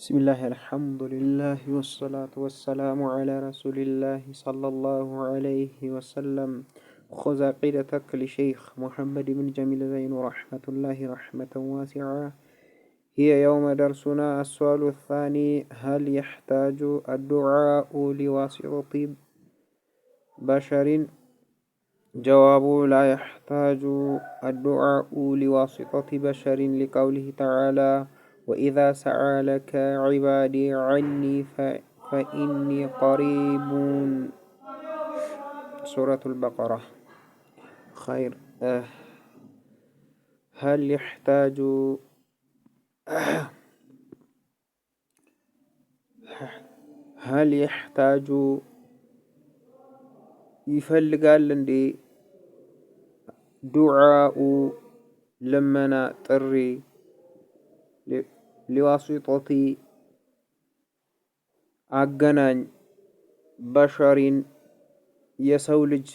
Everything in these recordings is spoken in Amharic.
بسم الله الحمد لله والصلاة والسلام على رسول الله صلى الله عليه وسلم. خذ عقيدتك لشيخ محمد بن جميل زين رحمة الله رحمة واسعة. هي يوم درسنا السؤال الثاني: هل يحتاج الدعاء لواسطة بشر؟ جواب: لا يحتاج الدعاء لواسطة بشر لقوله تعالى: وإذا سألك عبادي عني فإني قريب. سورة البقرة. خير. هل يحتاج يفلقال لندي دعاء لمنا طري لواسطة አገናኝ በሸሪን የሰው ልጅ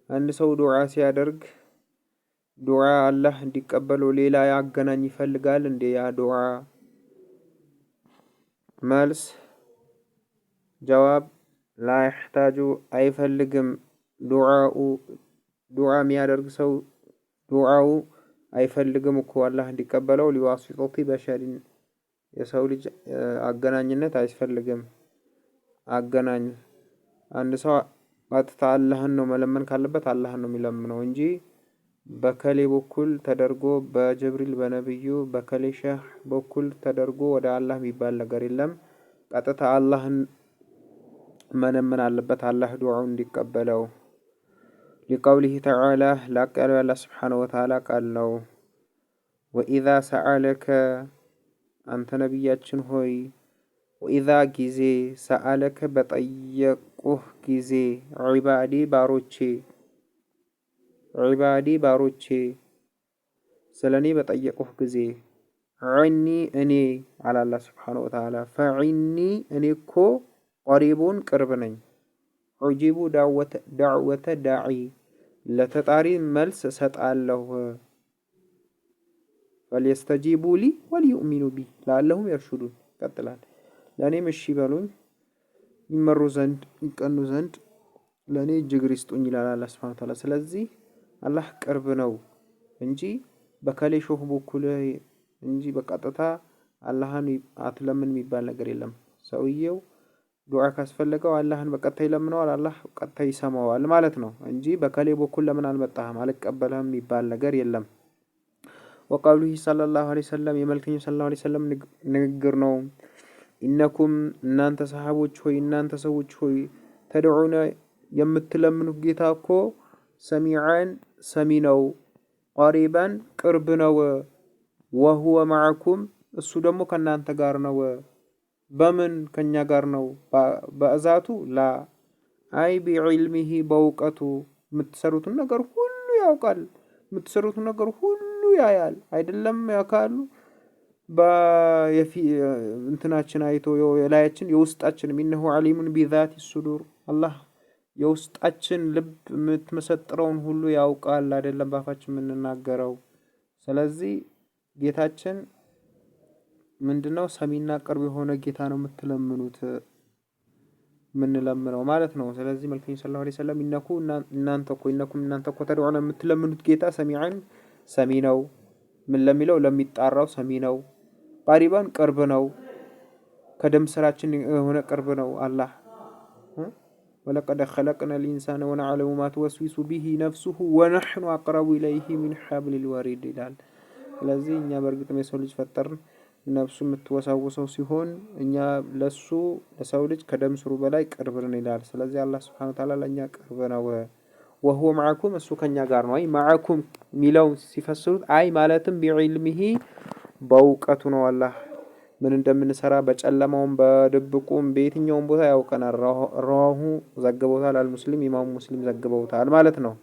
አንድ ሰው ዱዓ ሲያደርግ ዱዓ አላህ እንዲቀበለው ሌላ ያገናኝ ይፈልጋል እንዴ? ያ ዱዓ መልስ ጀዋብ ላ يحتاج አይፈልግም። ዱዓ የሚያደርግ ሰው ዱዓው አይፈልግም እኮ አላህ እንዲቀበለው ሊዋሲጦቲ በሸሪን የሰው ልጅ አገናኝነት አያስፈልግም። አገናኝ አንድ ሰው ቀጥታ አላህን ነው መለመን ካለበት አላህን ነው የሚለምነው እንጂ በከሌ በኩል ተደርጎ በጅብሪል በነብዩ በከሌ ሸህ በኩል ተደርጎ ወደ አላህ የሚባል ነገር የለም። ቀጥታ አላህን መለመን አለበት አላህ ዱዓውን እንዲቀበለው። لقوله تعالى ላቀለ አላህ Subhanahu Wa Ta'ala ቃል ነው። وإذا سألك አንተ ነብያችን ሆይ ወኢዛ ጊዜ ሰአለከ በጠየቁህ ጊዜ ዒባዲ ባሮቼ ስለኔ በጠየቁህ ጊዜ ዐኒ እኔ አለ አላህ Subhanahu Wa Ta'ala ፈዒኒ እኔ እኮ ቀሪቡን ቅርብ ነኝ። ዑጂቡ ዳዕወተ ዳዒ ለተጣሪ መልስ እሰጣለሁ። ፈሊየስተጂቡ ሊ ወሊዩእሚኑ ቢ ለአለሁም የርሹዱን ይቀጥላል። ለእኔም እሺ በሉኝ ይመሩ ዘንድ ይቀኑ ዘንድ ለእኔ እጅግር ይስጡኝ ይላል አላህ ሱብሓነሁ ወተዓላ። ስለዚህ አላህ ቅርብ ነው እንጂ በከሌ ሾህ በኩል እንጂ በቀጥታ አላህን አትለምን የሚባል ነገር የለም። ሰውየው ዱዓ ካስፈለገው አላህን በቀጥታ ይለምነዋል፣ አላህ ቀጥታ ይሰማዋል ማለት ነው እንጂ በከሌ በኩል ለምን አልመጣህም አልቀበልህም የሚባል ነገር የለም። وقوله صلى الله عليه وسلم የመልእክተኛው صلى الله عليه وسلم ንግግር ነው። ኢነኩም እናንተ ሰሃቦች ሆይ እናንተ ሰዎች ሆይ ተድዑነ የምትለምኑት ጌታ እኮ ሰሚዓን ሰሚ ነው፣ ቀሪባን ቅርብ ነው፣ وهو معكم እሱ ደግሞ ከናንተ ጋር ነው። በምን ከኛ ጋር ነው? በእዛቱ ላ አይ ቢዕልሚሂ በእውቀቱ የምትሰሩትን ነገር ሁሉ ያውቃል፣ የምትሰሩትን ነገር ሁሉ ያያል። አይደለም ያውቃሉ እንትናችን አይቶ የላያችን የውስጣችን ኢነሁ ዓሊሙን ቢዛቲ ሱዱር አላህ የውስጣችን ልብ የምትመሰጥረውን ሁሉ ያውቃል። አይደለም ባፋችን የምንናገረው። ስለዚህ ጌታችን ምንድነው? ሰሚና ቅርብ የሆነ ጌታ ነው የምትለምኑት የምንለምነው ማለት ነው። ስለዚህ መልእክተኛው ሰለላሁ ዐለይሂ ወሰለም እናንተ እኮ ተድዑነ የምትለምኑት ጌታ ሰሚዓን ሰሚ ነው። ምን ለሚለው ለሚጣራው ሰሚ ነው። ቀሪባን ቅርብ ነው። ከደም ስራችን የሆነ ቅርብ ነው አላህ። ወለቀድ ኸለቅነል ኢንሳነ ወነዕለሙ ማ ትወስዊሱ ቢሂ ነፍሱሁ ወነሕኑ አቅረቡ ኢለይሂ ሚን ሐብሊል ወሪድ ይላል። ስለዚህ እኛ በእርግጥም የሰው ልጅ ፈጠርን ነፍሱ የምትወሳወሰው ሲሆን እኛ ለሰው ልጅ ከደም ስሩ በላይ ቅርብ ነን ይላል። ስለዚህ አላህ Subhanahu Wa Ta'ala ለኛ ቅርብ ነው። وهو معكم እሱ ከኛ ጋር ነው። አይ معكم ሚለው ሲፈስሩት አይ ማለትም ቢዕልሚሂ በእውቀቱ ነው። አላህ ምን እንደምንሰራ በጨለማውም በድብቁም በየትኛውም ቦታ ያውቀናል። ረዋሁ ዘግበውታል አልሙስሊም ኢማሙ ሙስሊም ዘግበውታል ማለት ነው።